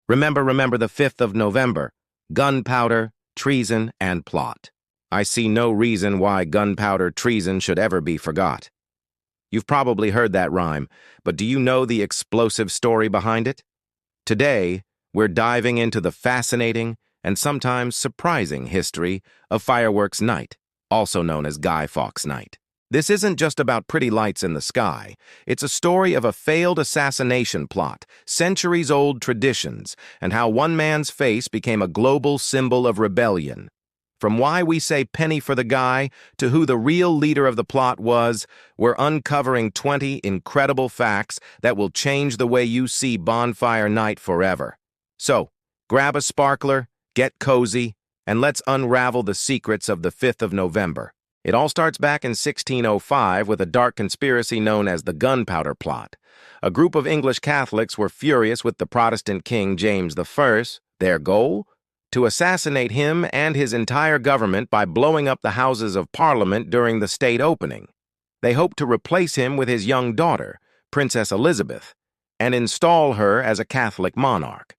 Remember the 5th of November. Gunpowder, treason, and plot. I see no reason why gunpowder treason should ever be forgot. You've probably heard that rhyme, but do you know the explosive story behind it? Today, we're diving into the fascinating and sometimes surprising history of Fireworks Night, also known as Guy Fawkes Night. This isn't just about pretty lights in the sky. It's a story of a failed assassination plot, centuries-old traditions, and how one man's face became a global symbol of rebellion. From why we say penny for the guy to who the real leader of the plot was, we're uncovering 20 incredible facts that will change the way you see Bonfire Night forever. So, grab a sparkler, get cozy, and let's unravel the secrets of the 5th of November. It all starts back in 1605 with a dark conspiracy known as the Gunpowder Plot. A group of English Catholics were furious with the Protestant King James I. Their goal? To assassinate him and his entire government by blowing up the Houses of Parliament during the state opening. They hoped to replace him with his young daughter, Princess Elizabeth, and install her as a Catholic monarch.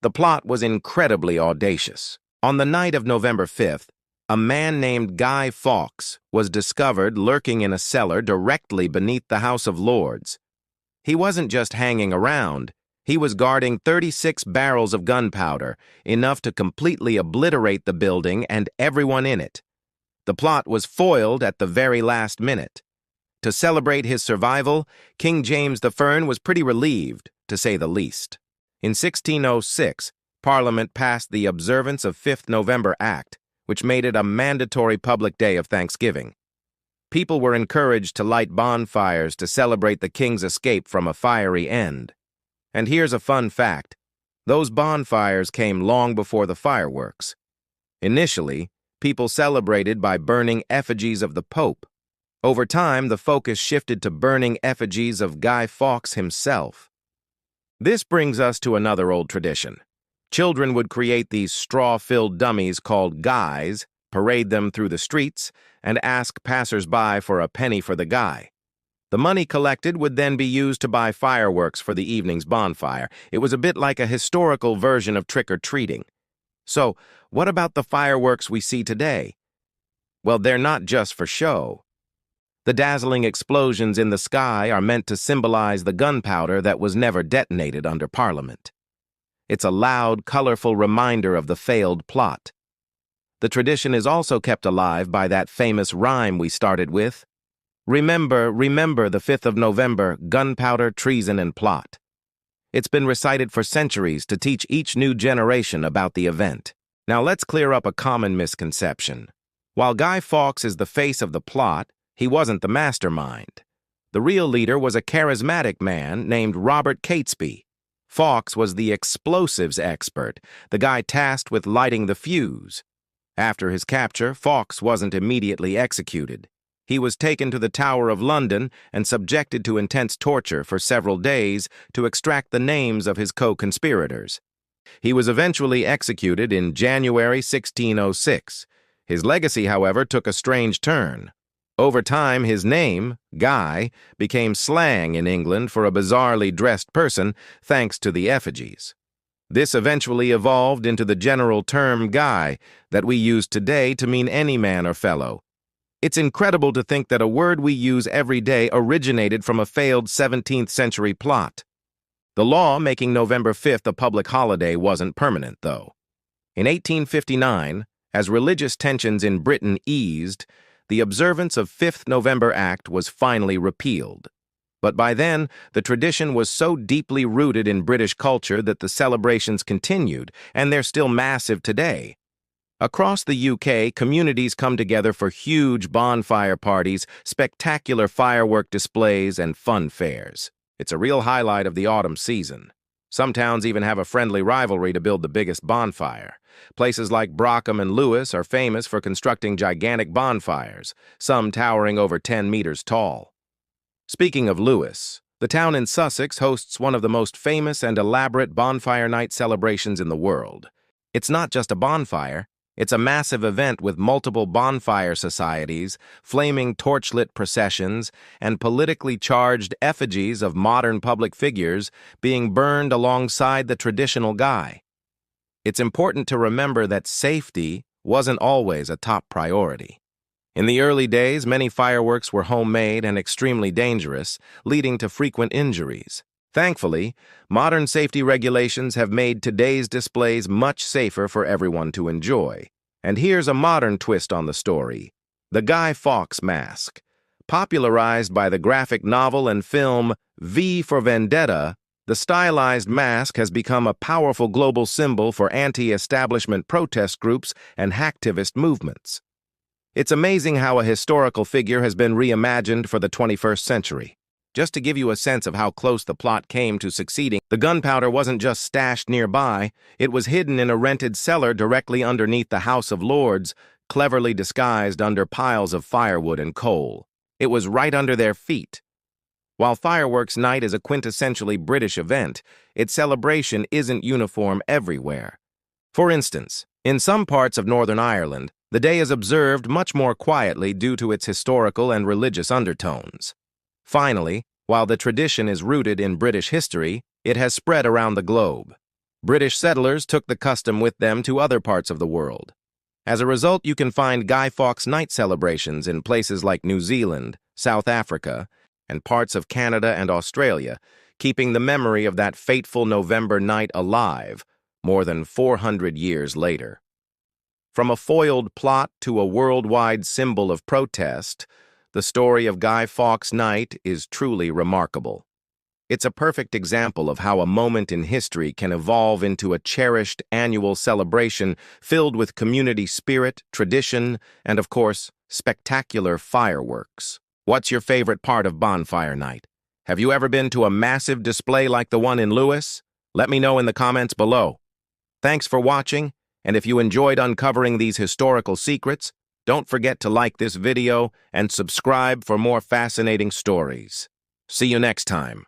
The plot was incredibly audacious. On the night of November 5th, a man named Guy Fawkes was discovered lurking in a cellar directly beneath the House of Lords. He wasn't just hanging around. He was guarding 36 barrels of gunpowder, enough to completely obliterate the building and everyone in it. The plot was foiled at the very last minute. To celebrate his survival, King James I was pretty relieved, to say the least. In 1606, Parliament passed the Observance of 5th November Act, which made it a mandatory public day of Thanksgiving. People were encouraged to light bonfires to celebrate the king's escape from a fiery end. And here's a fun fact. Those bonfires came long before the fireworks. Initially, people celebrated by burning effigies of the Pope. Over time, the focus shifted to burning effigies of Guy Fawkes himself. This brings us to another old tradition. Children would create these straw-filled dummies called guys, parade them through the streets, and ask passers-by for a penny for the guy. The money collected would then be used to buy fireworks for the evening's bonfire. It was a bit like a historical version of trick-or-treating. So, what about the fireworks we see today? Well, they're not just for show. The dazzling explosions in the sky are meant to symbolize the gunpowder that was never detonated under Parliament. It's a loud, colorful reminder of the failed plot. The tradition is also kept alive by that famous rhyme we started with. Remember the 5th of November, gunpowder, treason, and plot. It's been recited for centuries to teach each new generation about the event. Now let's clear up a common misconception. While Guy Fawkes is the face of the plot, he wasn't the mastermind. The real leader was a charismatic man named Robert Catesby. Fawkes was the explosives expert, the guy tasked with lighting the fuse. After his capture, Fawkes wasn't immediately executed. He was taken to the Tower of London and subjected to intense torture for several days to extract the names of his co-conspirators. He was eventually executed in January 1606. His legacy, however, took a strange turn. Over time, his name, Guy, became slang in England for a bizarrely dressed person thanks to the effigies. This eventually evolved into the general term guy that we use today to mean any man or fellow. It's incredible to think that a word we use every day originated from a failed 17th century plot. The law making November 5th a public holiday wasn't permanent, though. In 1859, as religious tensions in Britain eased, the Observance of 5th November Act was finally repealed. But by then, the tradition was so deeply rooted in British culture that the celebrations continued, and they're still massive today. Across the UK, communities come together for huge bonfire parties, spectacular firework displays, and fun fairs. It's a real highlight of the autumn season. Some towns even have a friendly rivalry to build the biggest bonfire. Places like Brockham and Lewes are famous for constructing gigantic bonfires, some towering over 10 meters tall. Speaking of Lewes, the town in Sussex hosts one of the most famous and elaborate bonfire night celebrations in the world. It's not just a bonfire, It's a massive event with multiple bonfire societies, flaming torchlit processions, and politically charged effigies of modern public figures being burned alongside the traditional Guy. It's important to remember that safety wasn't always a top priority. In the early days, many fireworks were homemade and extremely dangerous, leading to frequent injuries. Thankfully, modern safety regulations have made today's displays much safer for everyone to enjoy. And here's a modern twist on the story: the Guy Fawkes mask. Popularized by the graphic novel and film V for Vendetta, the stylized mask has become a powerful global symbol for anti-establishment protest groups and hacktivist movements. It's amazing how a historical figure has been reimagined for the 21st century. Just to give you a sense of how close the plot came to succeeding, the gunpowder wasn't just stashed nearby, it was hidden in a rented cellar directly underneath the House of Lords, cleverly disguised under piles of firewood and coal. It was right under their feet. While Fireworks Night is a quintessentially British event, its celebration isn't uniform everywhere. For instance, in some parts of Northern Ireland, the day is observed much more quietly due to its historical and religious undertones. Finally, while the tradition is rooted in British history, it has spread around the globe. British settlers took the custom with them to other parts of the world. As a result, you can find Guy Fawkes Night celebrations in places like New Zealand, South Africa, and parts of Canada and Australia, keeping the memory of that fateful November night alive more than 400 years later. From a foiled plot to a worldwide symbol of protest, the story of Guy Fawkes Night is truly remarkable. It's a perfect example of how a moment in history can evolve into a cherished annual celebration filled with community spirit, tradition, and, of course, spectacular fireworks. What's your favorite part of Bonfire Night? Have you ever been to a massive display like the one in Lewes? Let me know in the comments below. Thanks for watching, and if you enjoyed uncovering these historical secrets, don't forget to like this video and subscribe for more fascinating stories. See you next time.